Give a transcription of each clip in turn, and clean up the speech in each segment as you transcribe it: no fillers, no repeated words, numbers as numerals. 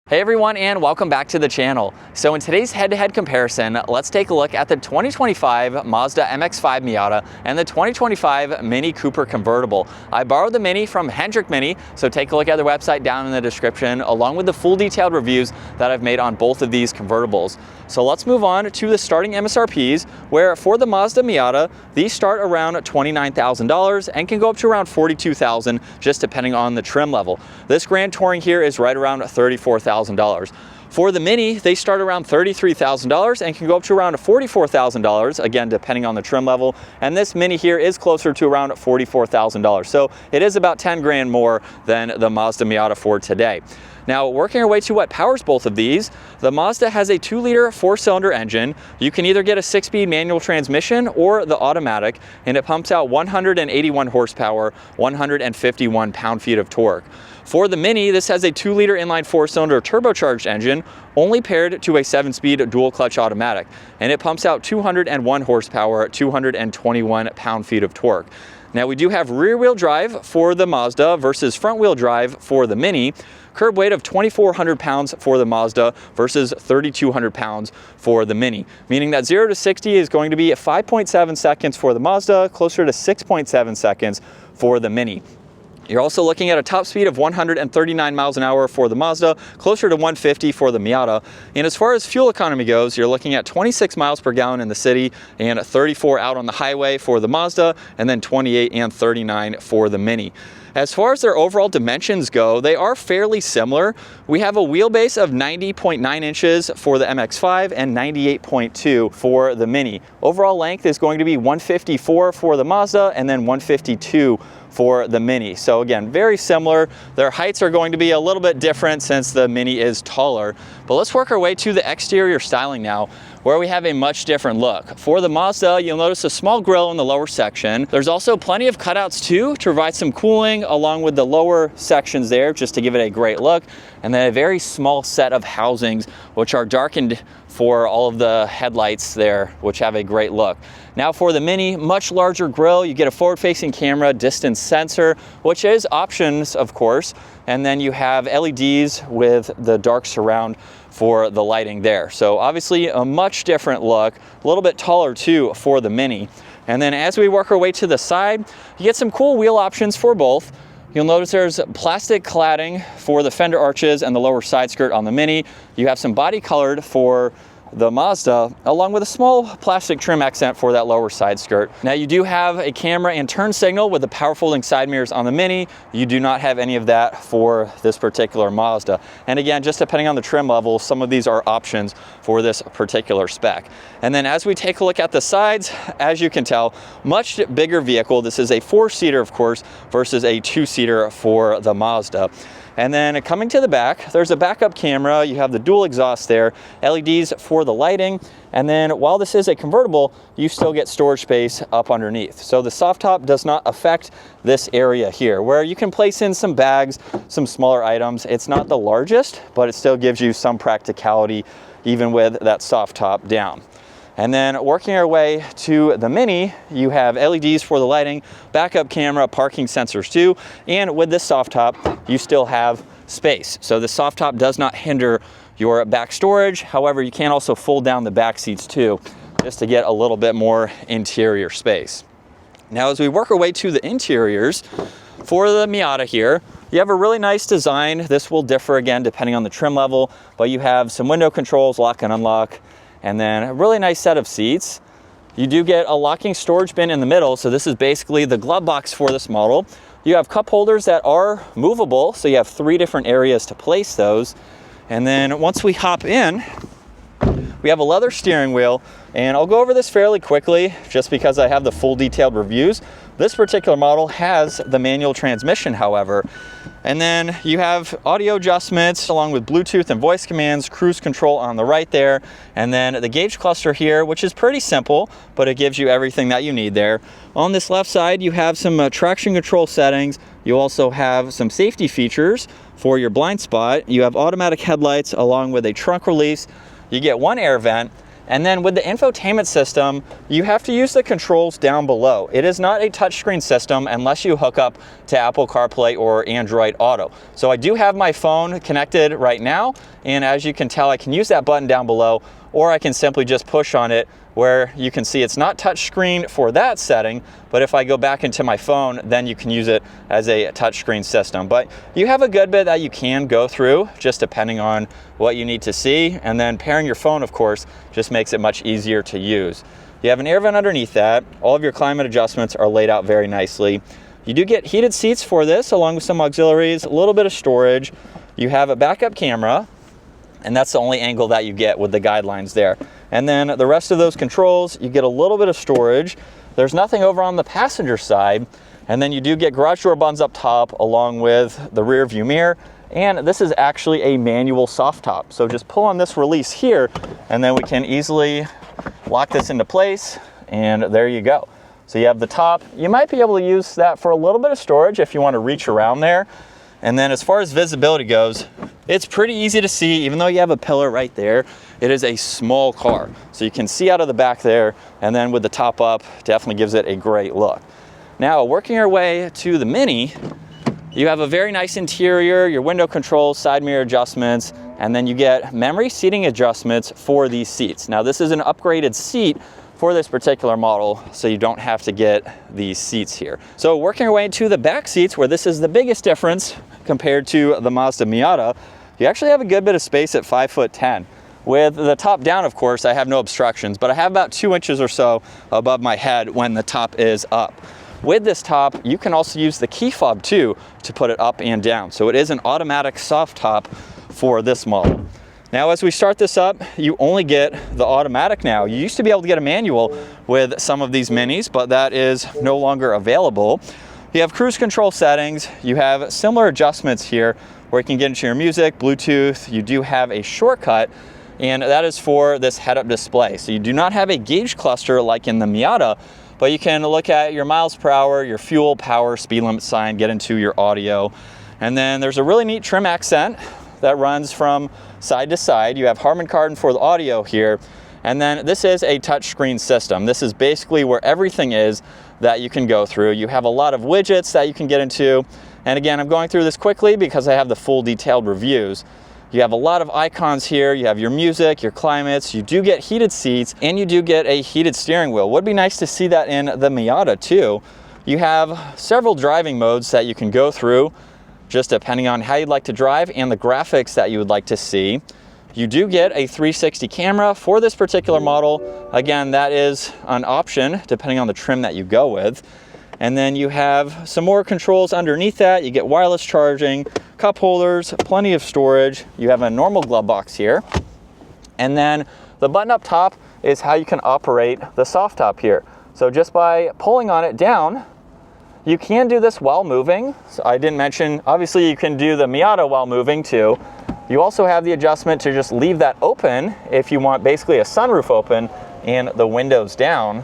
Hey everyone, and welcome back to the channel. So in today's head-to-head comparison, let's take a look at the 2025 Mazda MX-5 Miata and the 2025 Mini Cooper Convertible. I borrowed the Mini from Hendrick Mini, so take a look at their website down in the description, along with the full detailed reviews that I've made on both of these convertibles. So let's move on to the starting MSRPs, where for the Mazda Miata, these start around $29,000 and can go up to around $42,000, just depending on the trim level. This Grand Touring here is right around $34,000. For the Mini, they start around $33,000 and can go up to around $44,000, again, depending on the trim level. And this Mini here is closer to around $44,000. So it is about 10 grand more than the Mazda Miata for today. Now, working our way to what powers both of these, the Mazda has a 2-liter 4-cylinder engine. You can either get a 6-speed manual transmission or the automatic, and it pumps out 181 horsepower, 151 pound-feet of torque. For the Mini, this has a 2-liter inline 4-cylinder turbocharged engine, only paired to a 7-speed dual-clutch automatic, and it pumps out 201 horsepower, 221 pound-feet of torque. Now, we do have rear-wheel drive for the Mazda versus front-wheel drive for the Mini. Curb weight of 2,400 pounds for the Mazda versus 3,200 pounds for the Mini, meaning that 0 to 60 is going to be 5.7 seconds for the Mazda, closer to 6.7 seconds for the Mini. You're also looking at a top speed of 139 miles an hour for the Mazda, closer to 150 for the Miata. And as far as fuel economy goes, you're looking at 26 miles per gallon in the city and 34 out on the highway for the Mazda, and then 28 and 39 for the Mini. As far as their overall dimensions go, they are fairly similar. We have a wheelbase of 90.9 inches for the MX-5 and 98.2 for the Mini. Overall length is going to be 154 for the Mazda and then 152 for the Mini. So again, very similar. Their heights are going to be a little bit different since the Mini is taller. But let's work our way to the exterior styling now, where we have a much different look. For the Mazda, you'll notice a small grille in the lower section. There's also plenty of cutouts too to provide some cooling along with the lower sections there, just to give it a great look. And then a very small set of housings, which are darkened for all of the headlights there, which have a great look. Now for the Mini, much larger grille. You get a forward-facing camera, distance sensor, which is options, of course. And then you have LEDs with the dark surround for the lighting there. So obviously a much different look, a little bit taller too for the Mini. And then as we work our way to the side, you get some cool wheel options for both. You'll notice there's plastic cladding for the fender arches and the lower side skirt on the Mini. You have some body colored for the Mazda, along with a small plastic trim accent for that lower side skirt. Now you do have a camera and turn signal with the power folding side mirrors on the Mini. You do not have any of that for this particular Mazda. And again, just depending on the trim level, some of these are options for this particular spec. And then as we take a look at the sides, as you can tell, much bigger vehicle. This is a 4-seater, of course, versus a 2-seater for the Mazda. And then coming to the back, there's a backup camera. You have the dual exhaust there, LEDs for the lighting. And then while this is a convertible, you still get storage space up underneath. So the soft top does not affect this area here, where you can place in some bags, some smaller items. It's not the largest, but it still gives you some practicality even with that soft top down. And then working our way to the Mini, you have LEDs for the lighting, backup camera, parking sensors too, and with this soft top, you still have space. So the soft top does not hinder your back storage. However, you can also fold down the back seats too, just to get a little bit more interior space. Now, as we work our way to the interiors, for the Miata here, you have a really nice design. This will differ again depending on the trim level, but you have some window controls, lock and unlock, and then a really nice set of seats. You do get a locking storage bin in the middle, so this is basically the glove box for this model. You have cup holders that are movable, so you have 3 different areas to place those. And then once we hop in, we have a leather steering wheel, and I'll go over this fairly quickly just because I have the full detailed reviews. This particular model has the manual transmission, however. And then you have audio adjustments along with Bluetooth and voice commands, cruise control on the right there, and then the gauge cluster here, which is pretty simple, but it gives you everything that you need there. On this left side, you have some traction control settings. You also have some safety features for your blind spot. You have automatic headlights along with a trunk release. You get 1 air vent. And then with the infotainment system, you have to use the controls down below. It is not a touchscreen system unless you hook up to Apple CarPlay or Android Auto. So I do have my phone connected right now, and as you can tell, I can use that button down below, or I can simply just push on it, where you can see it's not touchscreen for that setting, but if I go back into my phone, then you can use it as a touchscreen system. But you have a good bit that you can go through, just depending on what you need to see. And then pairing your phone, of course, just makes it much easier to use. You have an air vent underneath that. All of your climate adjustments are laid out very nicely. You do get heated seats for this, along with some auxiliaries, a little bit of storage. You have a backup camera, and that's the only angle that you get with the guidelines there. And then the rest of those controls, you get a little bit of storage. There's nothing over on the passenger side. And then you do get garage door buttons up top, along with the rear view mirror. And this is actually a manual soft top. So just pull on this release here, and then we can easily lock this into place, and there you go. So you have the top. You might be able to use that for a little bit of storage if you want to reach around there. And then as far as visibility goes, it's pretty easy to see. Even though you have a pillar right there, it is a small car. So you can see out of the back there, and then with the top up, definitely gives it a great look. Now, working our way to the Mini, you have a very nice interior, your window controls, side mirror adjustments, and then you get memory seating adjustments for these seats. Now, this is an upgraded seat for this particular model, so you don't have to get these seats here. So working our way to the back seats, where this is the biggest difference compared to the Mazda Miata, you actually have a good bit of space at 5'10". With the top down, of course, I have no obstructions, but I have about 2 inches or so above my head when the top is up. With this top, you can also use the key fob too to put it up and down. So it is an automatic soft top for this model. Now, as we start this up, you only get the automatic now. You used to be able to get a manual with some of these Minis, but that is no longer available. You have cruise control settings. You have similar adjustments here where you can get into your music, Bluetooth. You do have a shortcut, and that is for this head-up display. So you do not have a gauge cluster like in the Miata, but you can look at your miles per hour, your fuel, power, speed limit sign, get into your audio. And then there's a really neat trim accent that runs from side to side. You have Harman Kardon for the audio here. And then this is a touchscreen system. This is basically where everything is that you can go through. You have a lot of widgets that you can get into. And again, I'm going through this quickly because I have the full detailed reviews. You have a lot of icons here. You have your music, your climates. You do get heated seats, and you do get a heated steering wheel. Would be nice to see that in the Miata too. You have several driving modes that you can go through, just depending on how you'd like to drive and the graphics that you would like to see. You do get a 360 camera for this particular model. Again, that is an option depending on the trim that you go with. And then you have some more controls underneath that. You get wireless charging, cup holders, plenty of storage. You have a normal glove box here. And then the button up top is how you can operate the soft top here. So just by pulling on it down, you can do this while moving. So I didn't mention, obviously you can do the Miata while moving too. You also have the adjustment to just leave that open if you want basically a sunroof open and the windows down.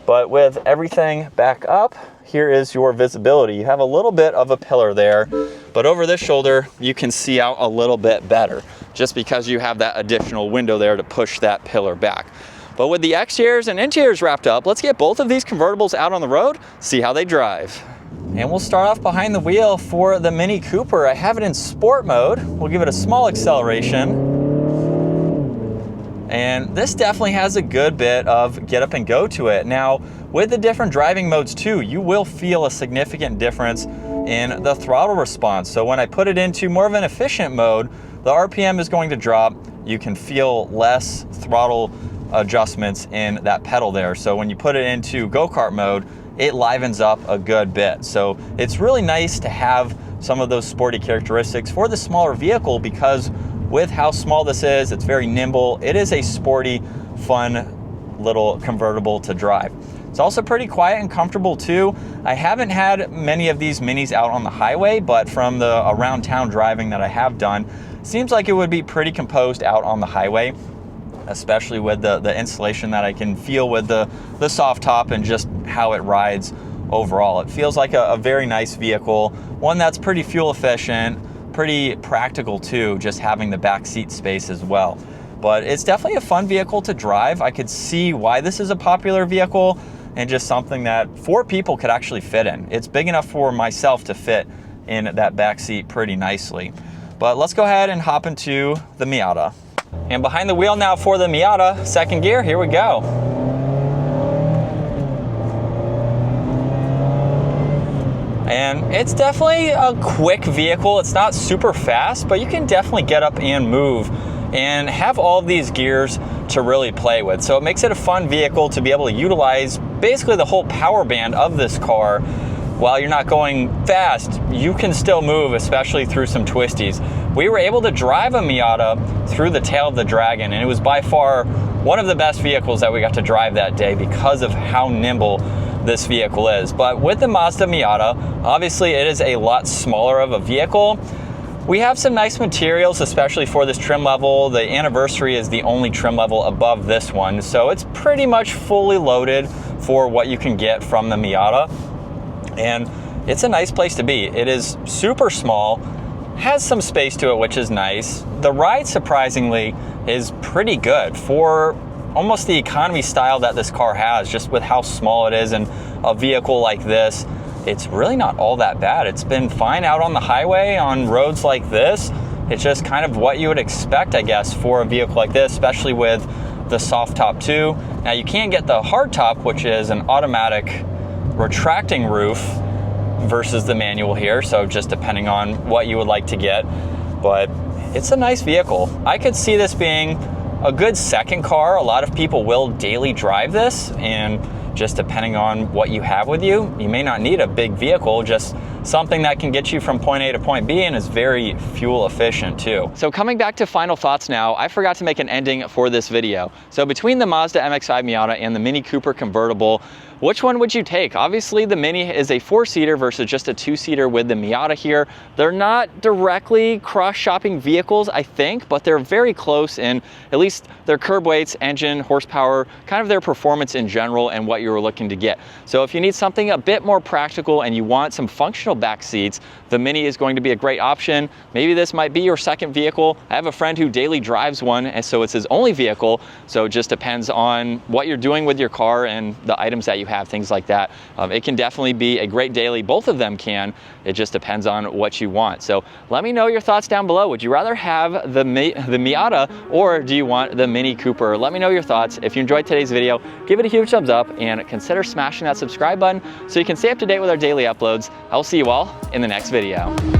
But with everything back up, here is your visibility. You have a little bit of a pillar there, but over this shoulder, you can see out a little bit better just because you have that additional window there to push that pillar back. But with the exteriors and interiors wrapped up, let's get both of these convertibles out on the road, see how they drive. And we'll start off behind the wheel for the Mini Cooper. I have it in sport mode. We'll give it a small acceleration. And this definitely has a good bit of get up and go to it. Now, with the different driving modes too, you will feel a significant difference in the throttle response. So when I put it into more of an efficient mode, the RPM is going to drop. You can feel less throttle adjustments in that pedal there. So when you put it into go-kart mode, it livens up a good bit. So it's really nice to have some of those sporty characteristics for the smaller vehicle, because with how small this is, it's very nimble. It is a sporty, fun little convertible to drive. It's also pretty quiet and comfortable too. I haven't had many of these Minis out on the highway, but from the around town driving that I have done, seems like it would be pretty composed out on the highway, especially with the installation that I can feel with the soft top and just how it rides overall. It feels like a very nice vehicle, one that's pretty fuel efficient, pretty practical too, just having the back seat space as well. but it's definitely a fun vehicle to drive. I could see why this is a popular vehicle and just something that 4 people could actually fit in. It's big enough for myself to fit in that back seat pretty nicely. But let's go ahead and hop into the Miata. And behind the wheel now for the Miata, second gear, here we go. And it's definitely a quick vehicle. It's not super fast, but you can definitely get up and move and have all of these gears to really play with. So it makes it a fun vehicle to be able to utilize basically the whole power band of this car. While you're not going fast, you can still move, especially through some twisties. We were able to drive a Miata through the tail of the Dragon, and it was by far one of the best vehicles that we got to drive that day because of how nimble this vehicle is. But with the Mazda Miata, obviously it is a lot smaller of a vehicle. We have some nice materials, especially for this trim level. The Anniversary is the only trim level above this one, so it's pretty much fully loaded for what you can get from the Miata. And it's a nice place to be. It is super small, has some space to it, which is nice. The ride, surprisingly, is pretty good for almost the economy style that this car has, just with how small it is and a vehicle like this. It's really not all that bad. It's been fine out on the highway on roads like this. It's just kind of what you would expect, I guess, for a vehicle like this, especially with the soft top too. Now you can get the hard top, which is an automatic retracting roof versus the manual here, so just depending on what you would like to get. But it's a nice vehicle. I could see this being a good second car. A lot of people will daily drive this, and just depending on what you have with you, you may not need a big vehicle, just something that can get you from point A to point B and is very fuel efficient too. So coming back to final thoughts now, I forgot to make an ending for this video. So between the Mazda MX-5 Miata and the Mini Cooper Convertible, which one would you take? Obviously the Mini is a 4-seater versus just a 2-seater with the Miata here. They're not directly cross-shopping vehicles, I think, but they're very close in at least their curb weights, engine, horsepower, kind of their performance in general and what you were looking to get. So if you need something a bit more practical and you want some functional back seats, the Mini is going to be a great option. Maybe this might be your second vehicle. I have a friend who daily drives one, and so it's his only vehicle. So it just depends on what you're doing with your car and the items that you have, things like that. It can definitely be a great daily. Both of them can. It just depends on what you want. So let me know your thoughts down below. Would you rather have the Miata, or do you want the Mini Cooper? Let me know your thoughts. If you enjoyed today's video, give it a huge thumbs up and consider smashing that subscribe button so you can stay up to date with our daily uploads. I will see you all in the next video.